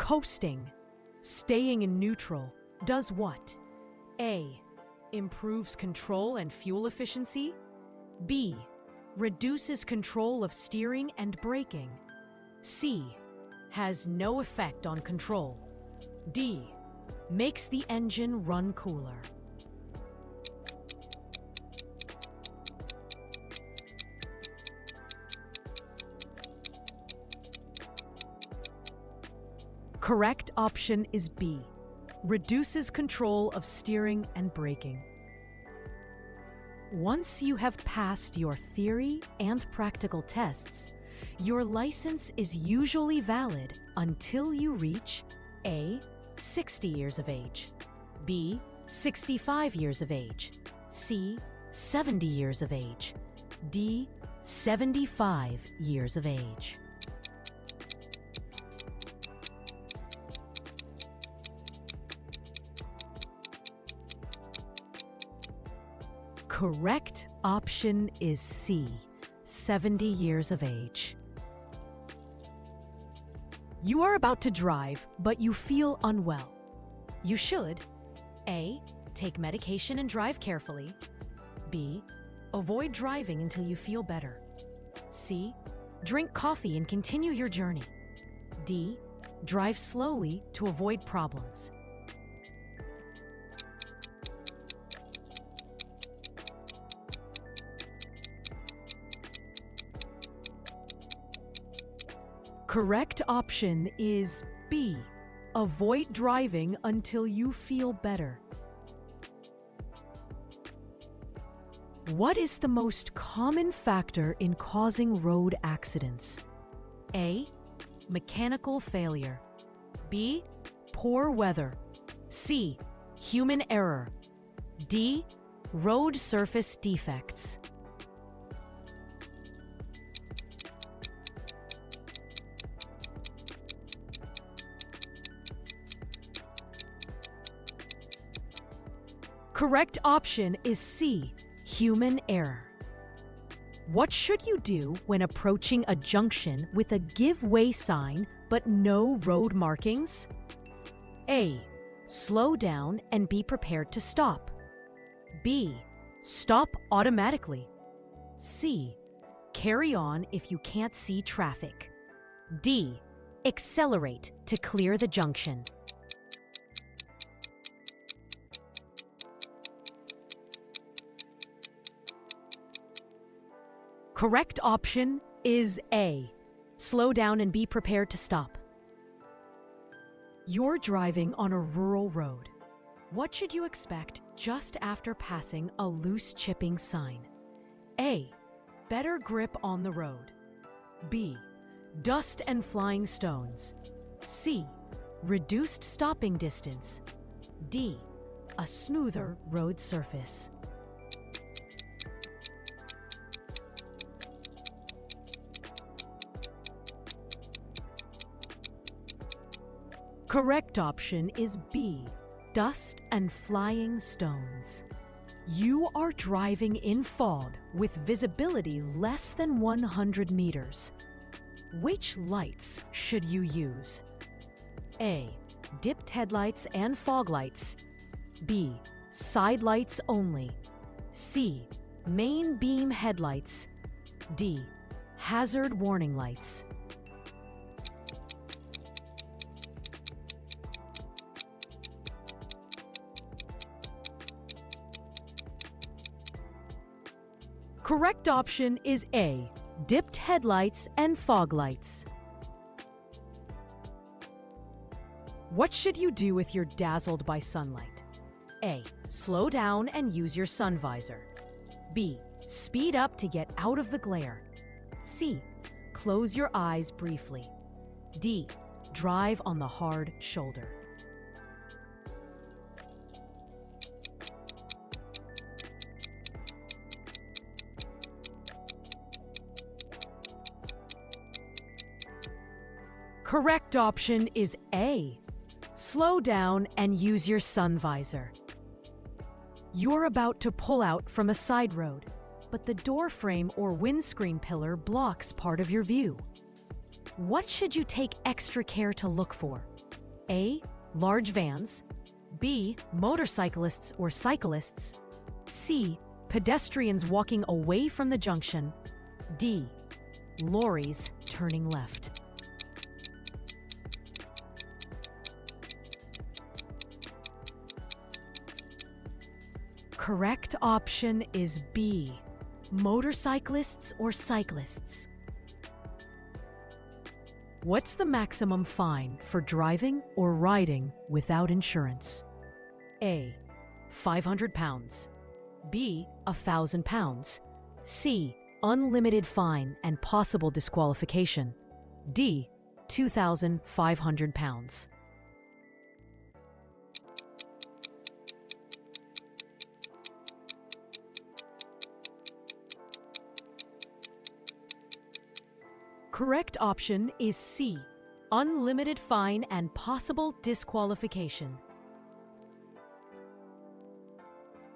Coasting, staying in neutral, does what? A. Improves control and fuel efficiency. B. Reduces control of steering and braking. C. Has no effect on control. D. Makes the engine run cooler. Correct option is B. Reduces control of steering and braking. Once you have passed your theory and practical tests, your license is usually valid until you reach A. 60 years of age, B. 65 years of age, C. 70 years of age, D. 75 years of age. Correct option is C, 70 years of age. You are about to drive, but you feel unwell. You should A. Take medication and drive carefully. B. Avoid driving until you feel better. C. Drink coffee and continue your journey. D. Drive slowly to avoid problems. Correct option is B. Avoid driving until you feel better. What is the most common factor in causing road accidents? A. Mechanical failure. B. Poor weather. C. Human error. D. Road surface defects. Correct option is C, human error. What should you do when approaching a junction with a give way sign but no road markings? A. Slow down and be prepared to stop. B. Stop automatically. C. Carry on if you can't see traffic. D. Accelerate to clear the junction. Correct option is A. Slow down and be prepared to stop. You're driving on a rural road. What should you expect just after passing a loose chipping sign? A. Better grip on the road. B. Dust and flying stones. C. Reduced stopping distance. D. A smoother road surface. Correct option is B, dust and flying stones. You are driving in fog with visibility less than 100 meters. Which lights should you use? A. Dipped headlights and fog lights. B. Side lights only. C. Main beam headlights. D. Hazard warning lights. Correct option is A, dipped headlights and fog lights. What should you do if you're dazzled by sunlight? A, slow down and use your sun visor. B, speed up to get out of the glare. C, close your eyes briefly. D, drive on the hard shoulder. Correct option is A. Slow down and use your sun visor. You're about to pull out from a side road, but the door frame or windscreen pillar blocks part of your view. What should you take extra care to look for? A. Large vans. B. Motorcyclists or cyclists. C. Pedestrians walking away from the junction. D. Lorries turning left. Correct option is B. Motorcyclists or cyclists. What's the maximum fine for driving or riding without insurance? A. £500. B. £1,000. C. Unlimited fine and possible disqualification. D. £2,500. Correct option is C. Unlimited fine and possible disqualification.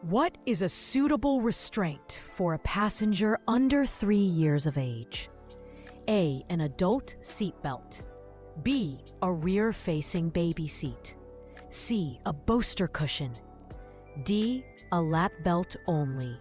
What is a suitable restraint for a passenger under 3 years of age? A. An adult seatbelt. B. A rear-facing baby seat. C. A bolster cushion. D. A lap belt only.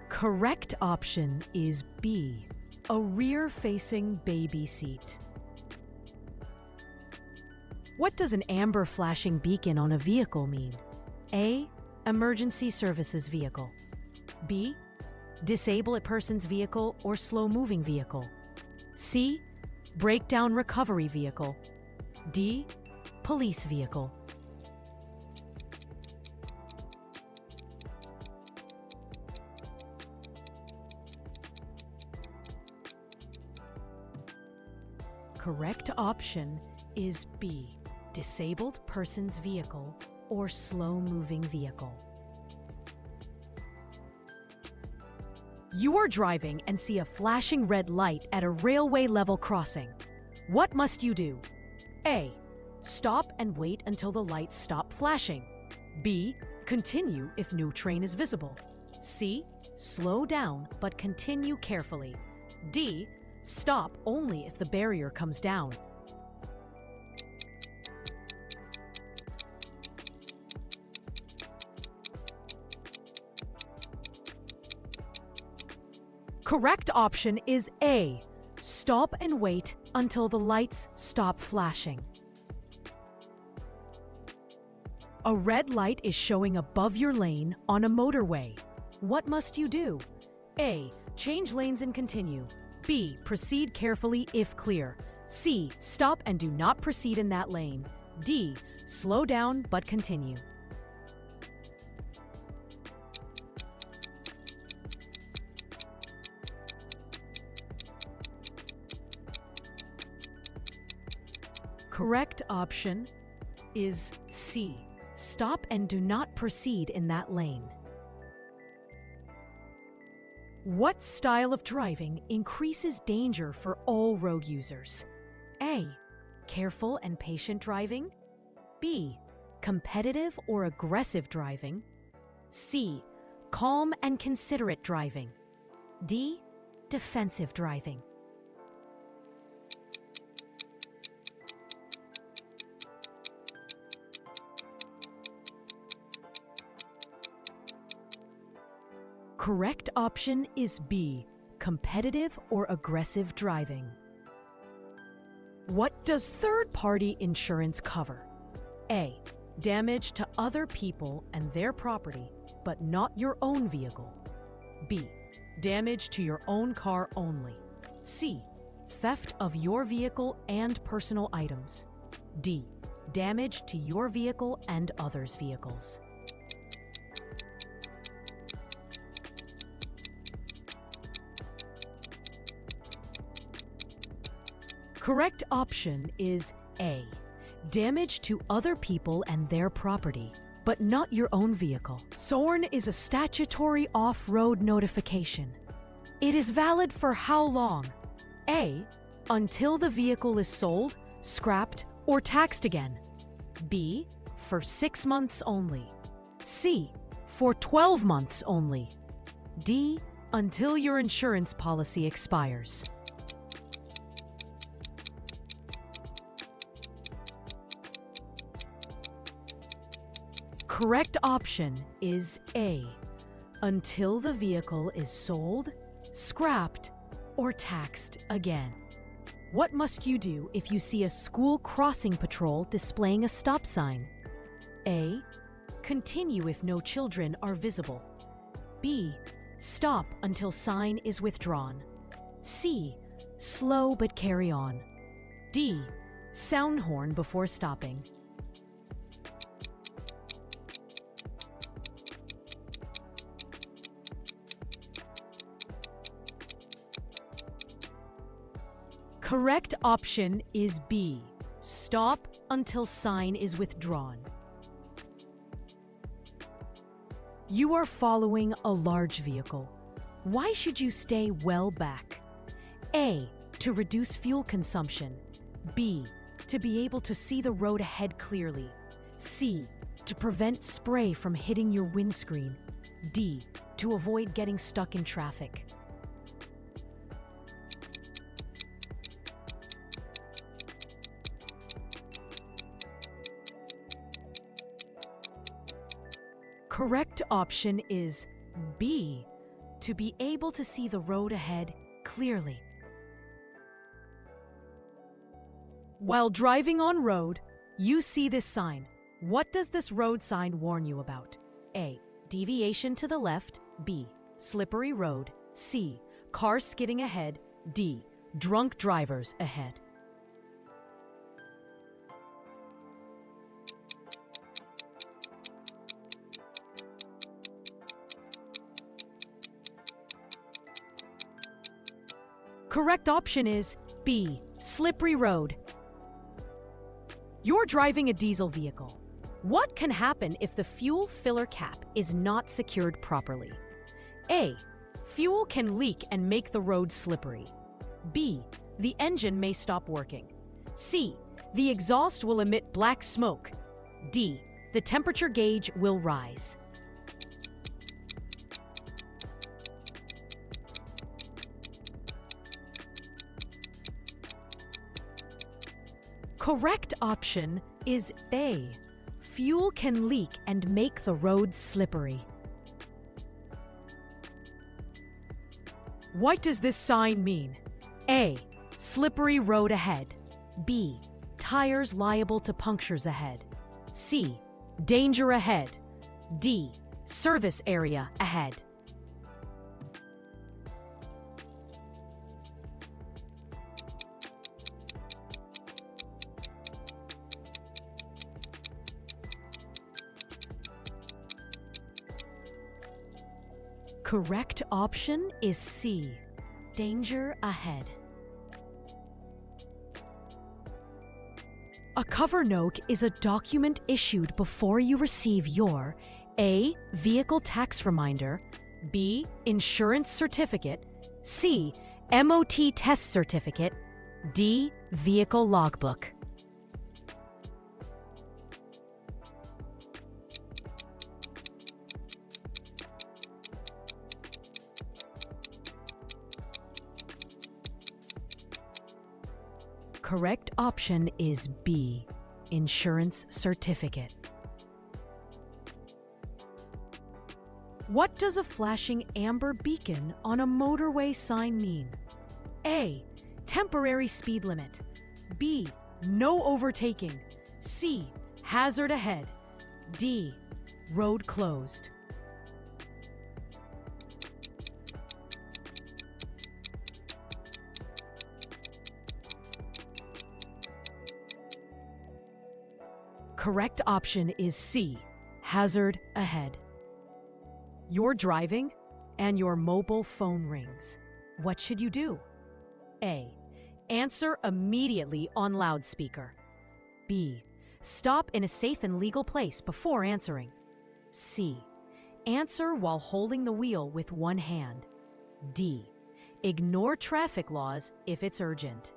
Correct option is B. A rear-facing baby seat. What does an amber flashing beacon on a vehicle mean? A. Emergency services vehicle. B. Disable a person's vehicle or slow-moving vehicle. C. Breakdown recovery vehicle. D. Police vehicle. Correct option is B. Disabled person's vehicle or slow-moving vehicle. You are driving and see a flashing red light at a railway level crossing. What must you do? A. Stop and wait until the lights stop flashing. B. Continue if no train is visible. C. Slow down but continue carefully. D. Stop only if the barrier comes down. Correct option is A. Stop and wait until the lights stop flashing. A red light is showing above your lane on a motorway. What must you do? A. Change lanes and continue. B. Proceed carefully if clear. C. Stop and do not proceed in that lane. D. Slow down but continue. Correct option is C. Stop and do not proceed in that lane. What style of driving increases danger for all road users? A. Careful and patient driving. B. Competitive or aggressive driving. C. Calm and considerate driving. D. Defensive driving. Correct option is B. Competitive or aggressive driving. What does third-party insurance cover? A. Damage to other people and their property, but not your own vehicle. B. Damage to your own car only. C. Theft of your vehicle and personal items. D. Damage to your vehicle and others' vehicles. Correct option is A. Damage to other people and their property, but not your own vehicle. SORN is a statutory off-road notification. It is valid for how long? A. Until the vehicle is sold, scrapped, or taxed again. B. For 6 months only. C. for 12 months only. D. Until your insurance policy expires. Correct option is A. Until the vehicle is sold, scrapped, or taxed again. What must you do if you see a school crossing patrol displaying a stop sign? A. Continue if no children are visible. B. Stop until sign is withdrawn. C. Slow but carry on. D. Sound horn before stopping. Correct option is B. Stop until sign is withdrawn. You are following a large vehicle. Why should you stay well back? A. To reduce fuel consumption. B. To be able to see the road ahead clearly. C. To prevent spray from hitting your windscreen. D. To avoid getting stuck in traffic. Correct option is B. To be able to see the road ahead clearly. While driving on road, you see this sign. What does this road sign warn you about? A. Deviation to the left. B. Slippery road. C. Car skidding ahead. D. Drunk drivers ahead. Correct option is B. Slippery road. You're driving a diesel vehicle. What can happen if the fuel filler cap is not secured properly? A. Fuel can leak and make the road slippery. B. The engine may stop working. C. The exhaust will emit black smoke. D. The temperature gauge will rise. Correct option is A. Fuel can leak and make the road slippery. What does this sign mean? A. Slippery road ahead. B. Tires liable to punctures ahead. C. Danger ahead. D. Service area ahead. Correct option is C. Danger ahead. A cover note is a document issued before you receive your A. Vehicle tax reminder. B. Insurance certificate. C. MOT test certificate. D. Vehicle logbook. Correct option is B. Insurance certificate. What does a flashing amber beacon on a motorway sign mean? A. Temporary speed limit. B. No overtaking. C. Hazard ahead. D. Road closed. Correct option is C. Hazard ahead. You're driving and your mobile phone rings. What should you do? A. Answer immediately on loudspeaker. B. Stop in a safe and legal place before answering. C. Answer while holding the wheel with one hand. D. Ignore traffic laws if it's urgent.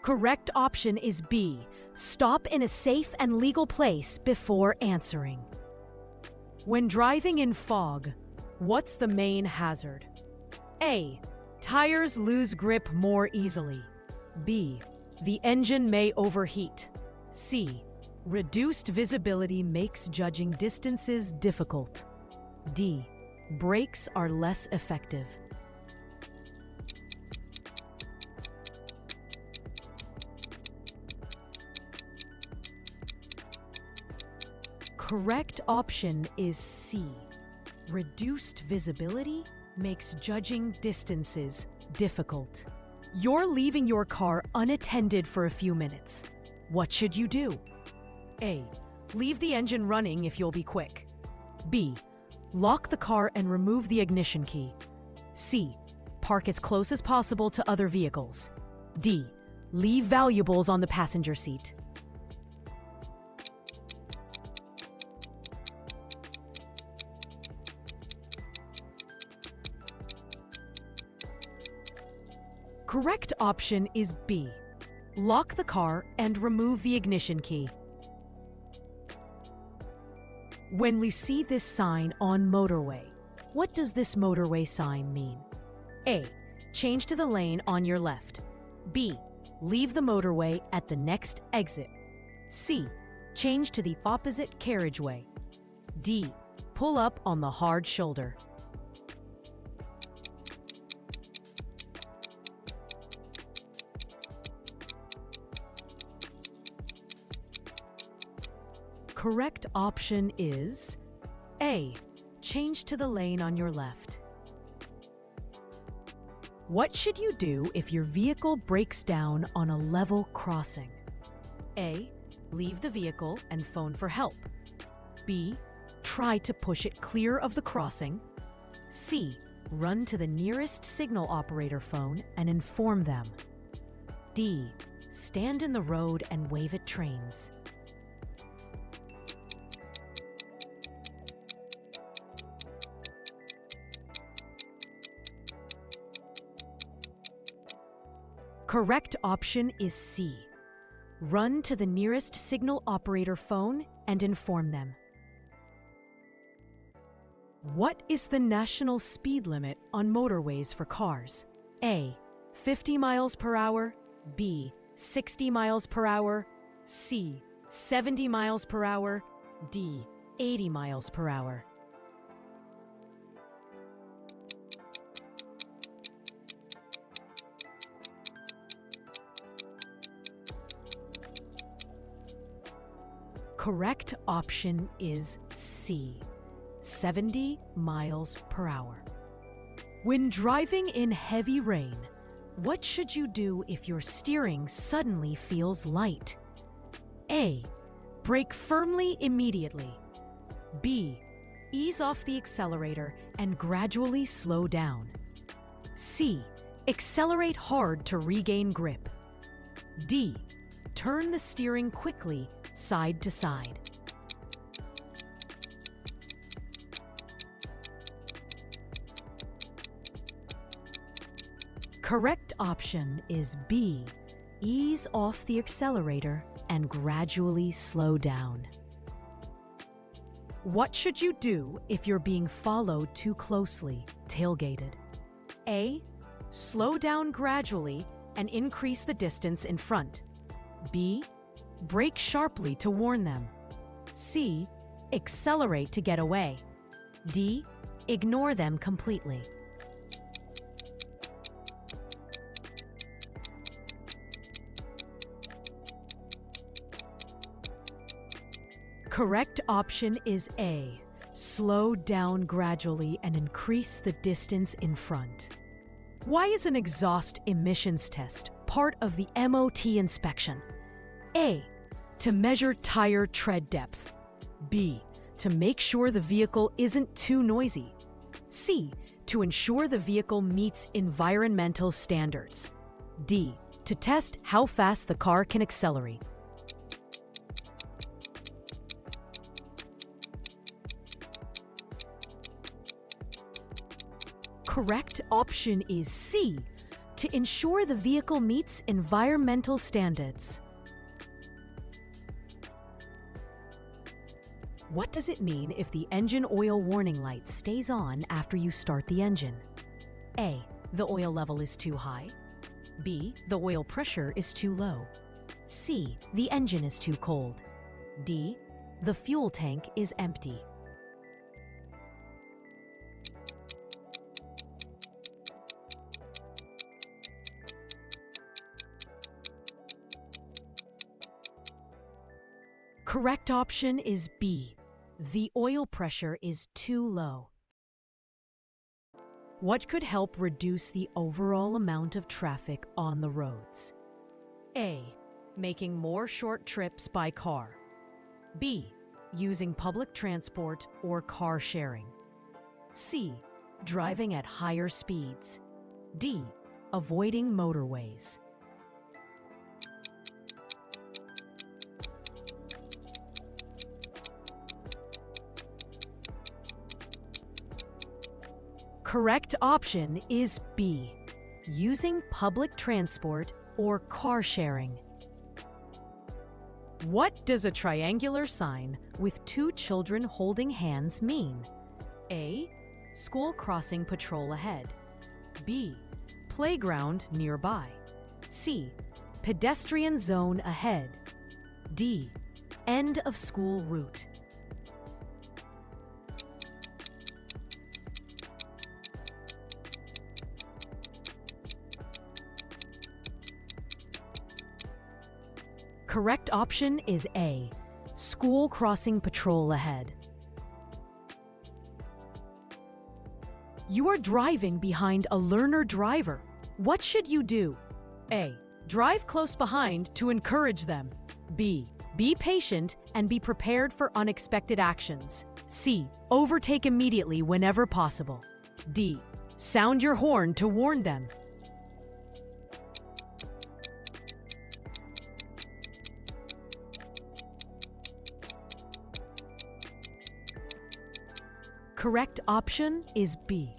Correct option is B. Stop in a safe and legal place before answering. When driving in fog, what's the main hazard? A. Tires lose grip more easily. B. The engine may overheat. C. Reduced visibility makes judging distances difficult. D. Brakes are less effective. Correct option is C. Reduced visibility makes judging distances difficult. You're leaving your car unattended for a few minutes. What should you do? A. Leave the engine running if you'll be quick. B. Lock the car and remove the ignition key. C. Park as close as possible to other vehicles. D. Leave valuables on the passenger seat. Correct option is B. Lock the car and remove the ignition key. When you see this sign on motorway, what does this motorway sign mean? A. Change to the lane on your left. B. Leave the motorway at the next exit. C. Change to the opposite carriageway. D. Pull up on the hard shoulder. Correct option is A. Change to the lane on your left. What should you do if your vehicle breaks down on a level crossing? A. Leave the vehicle and phone for help. B. Try to push it clear of the crossing. C. Run to the nearest signal operator phone and inform them. D. Stand in the road and wave at trains. Correct option is C. Run to the nearest signal operator phone and inform them. What is the national speed limit on motorways for cars? A. 50 miles per hour. B. 60 miles per hour. C. 70 miles per hour. D. 80 miles per hour. Correct option is C. 70 miles per hour. When driving in heavy rain, what should you do if your steering suddenly feels light? A. Brake firmly immediately. B. Ease off the accelerator and gradually slow down. C. Accelerate hard to regain grip. D. Turn the steering quickly side to side. Correct option is B. Ease off the accelerator and gradually slow down. What should you do if you're being followed too closely, tailgated? A. Slow down gradually and increase the distance in front. B. Brake sharply to warn them. C. Accelerate to get away. D. Ignore them completely. Correct option is A. Slow down gradually and increase the distance in front. Why is an exhaust emissions test part of the MOT inspection? A. To measure tire tread depth. B. To make sure the vehicle isn't too noisy. C. To ensure the vehicle meets environmental standards. D. To test how fast the car can accelerate. Correct option is C. To to ensure the vehicle meets environmental standards. What does it mean if the engine oil warning light stays on after you start the engine? A. The oil level is too high. B. The oil pressure is too low. C. The engine is too cold. D. The fuel tank is empty. Correct option is B. The oil pressure is too low. What could help reduce the overall amount of traffic on the roads? A. Making more short trips by car. B. Using public transport or car sharing. C. Driving at higher speeds. D. Avoiding motorways. Correct option is B. Using public transport or car sharing. What does a triangular sign with two children holding hands mean? A. School crossing patrol ahead. B. Playground nearby. C. Pedestrian zone ahead. D. End of school route. Correct option is A. School crossing patrol ahead. You are driving behind a learner driver. What should you do? A. Drive close behind to encourage them. B. Be patient and be prepared for unexpected actions. C. Overtake immediately whenever possible. D. Sound your horn to warn them. Correct option is B.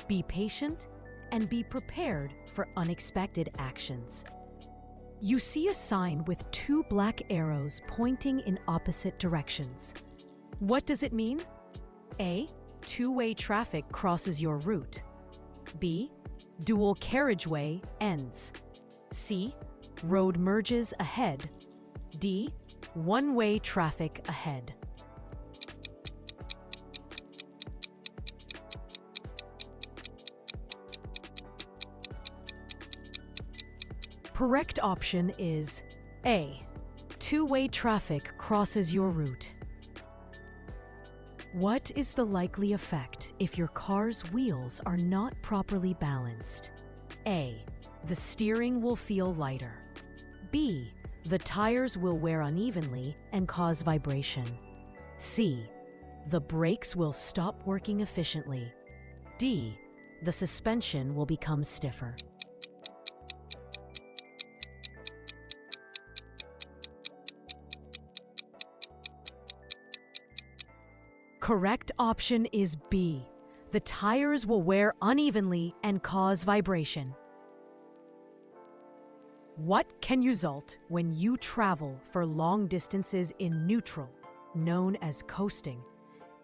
Be patient and be prepared for unexpected actions. You see a sign with two black arrows pointing in opposite directions. What does it mean? A. Two-way traffic crosses your route. B. Dual carriageway ends. C. Road merges ahead. D. One-way traffic ahead. Correct option is A. Two-way traffic crosses your route. What is the likely effect if your car's wheels are not properly balanced? A. The steering will feel lighter. B. The tires will wear unevenly and cause vibration. C. The brakes will stop working efficiently. D. The suspension will become stiffer. Correct option is B. The tires will wear unevenly and cause vibration. What can result when you travel for long distances in neutral, known as coasting?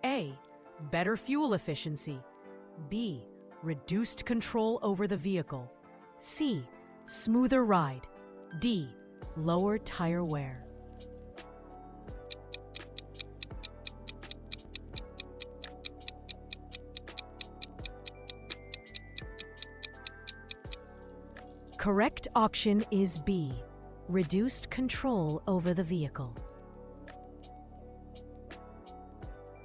A. Better fuel efficiency. B. Reduced control over the vehicle. C. Smoother ride. D. Lower tire wear. Correct option is B. Reduced control over the vehicle.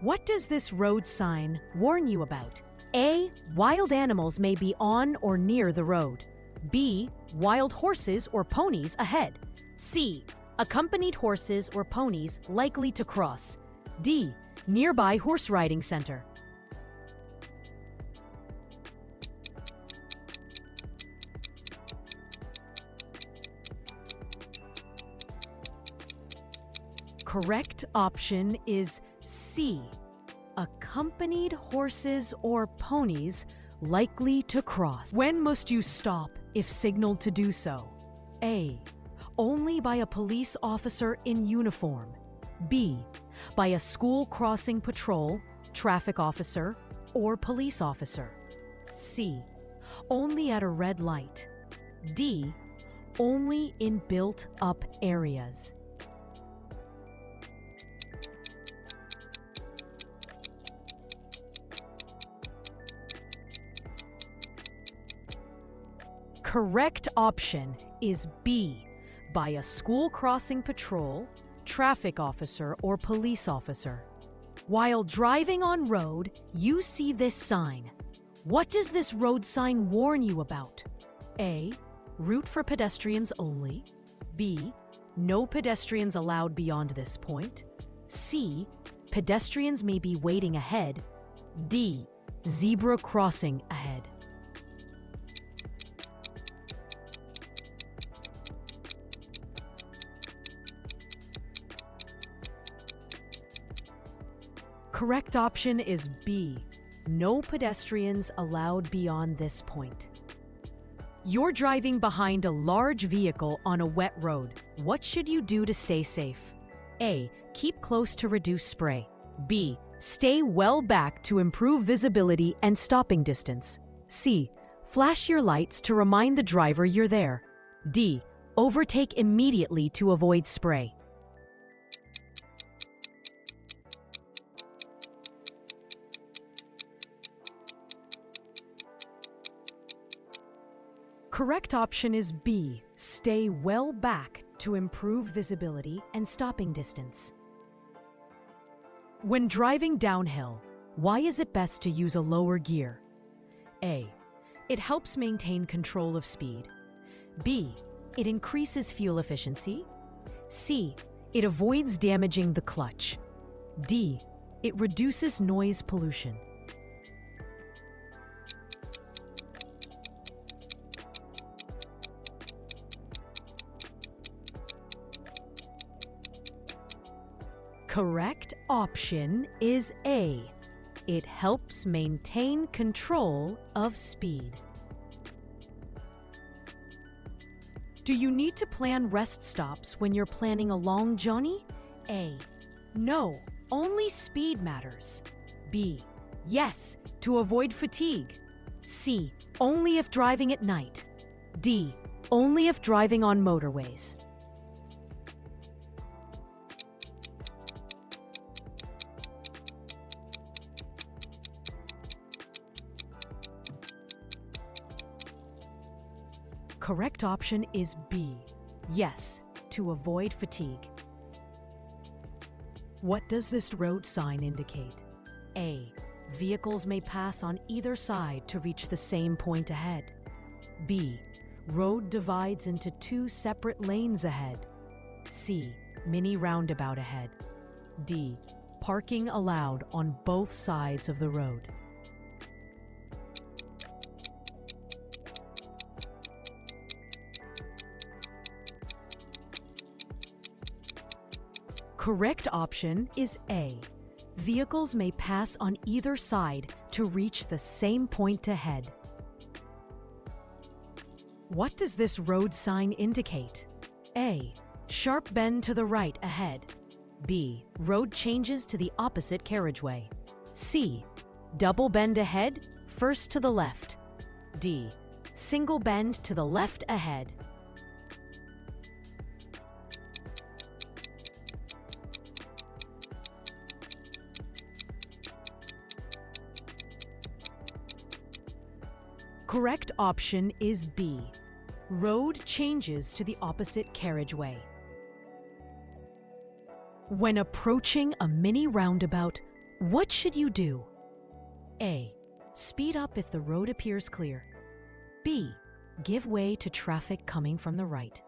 What does this road sign warn you about? A. Wild animals may be on or near the road. B. Wild horses or ponies ahead. C. Accompanied horses or ponies likely to cross. D. Nearby horse riding center. Correct option is C. Accompanied horses or ponies likely to cross. When must you stop if signaled to do so. A. Only by a police officer in uniform. B. By a school crossing patrol, traffic officer, or police officer. C. Only at a red light. D. Only in built-up areas. Correct option is B. By a school crossing patrol, traffic officer, or police officer. While driving on road, you see this sign. What does this road sign warn you about? A. Route for pedestrians only. B. No pedestrians allowed beyond this point. C. Pedestrians may be waiting ahead. D. Zebra crossing ahead. Correct option is B. No pedestrians allowed beyond this point. You're driving behind a large vehicle on a wet road. What should you do to stay safe? A. Keep close to reduce spray. B. Stay well back to improve visibility and stopping distance. C. Flash your lights to remind the driver you're there. D. Overtake immediately to avoid spray. Correct option is B. Stay well back to improve visibility and stopping distance. When driving downhill, why is it best to use a lower gear? A. It helps maintain control of speed. B. It increases fuel efficiency. C. It avoids damaging the clutch. D. It reduces noise pollution. Correct option is A. It helps maintain control of speed. Do you need to plan rest stops when you're planning a long journey? A. No, only speed matters. B. Yes, to avoid fatigue. C. Only if driving at night. D. Only if driving on motorways. Correct option is B. Yes, to avoid fatigue. What does this road sign indicate? A. Vehicles may pass on either side to reach the same point ahead. B. Road divides into two separate lanes ahead. C. Mini roundabout ahead. D. Parking allowed on both sides of the road. Correct option is A. Vehicles may pass on either side to reach the same point ahead. What does this road sign indicate? A. Sharp bend to the right ahead. B. Road changes to the opposite carriageway. C. Double bend ahead, first to the left. D. Single bend to the left ahead. Correct option is B. Road changes to the opposite carriageway. When approaching a mini roundabout, what should you do? A. Speed up if the road appears clear. B. Give way to traffic coming from the right.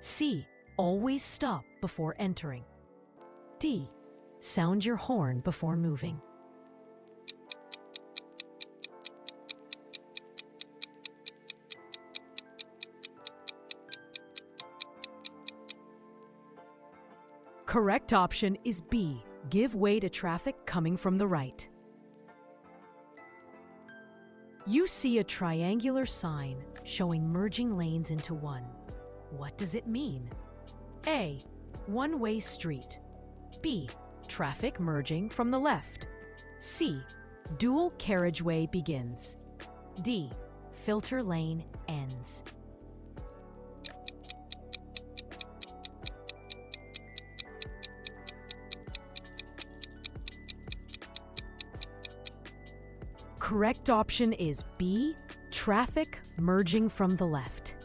C. Always stop before entering. D. Sound your horn before moving. Correct option is B. Give way to traffic coming from the right. You see a triangular sign showing merging lanes into one. What does it mean? A. One-way street. B. Traffic merging from the left. C. Dual carriageway begins. D. Filter lane ends. Correct option is B. Traffic merging from the left.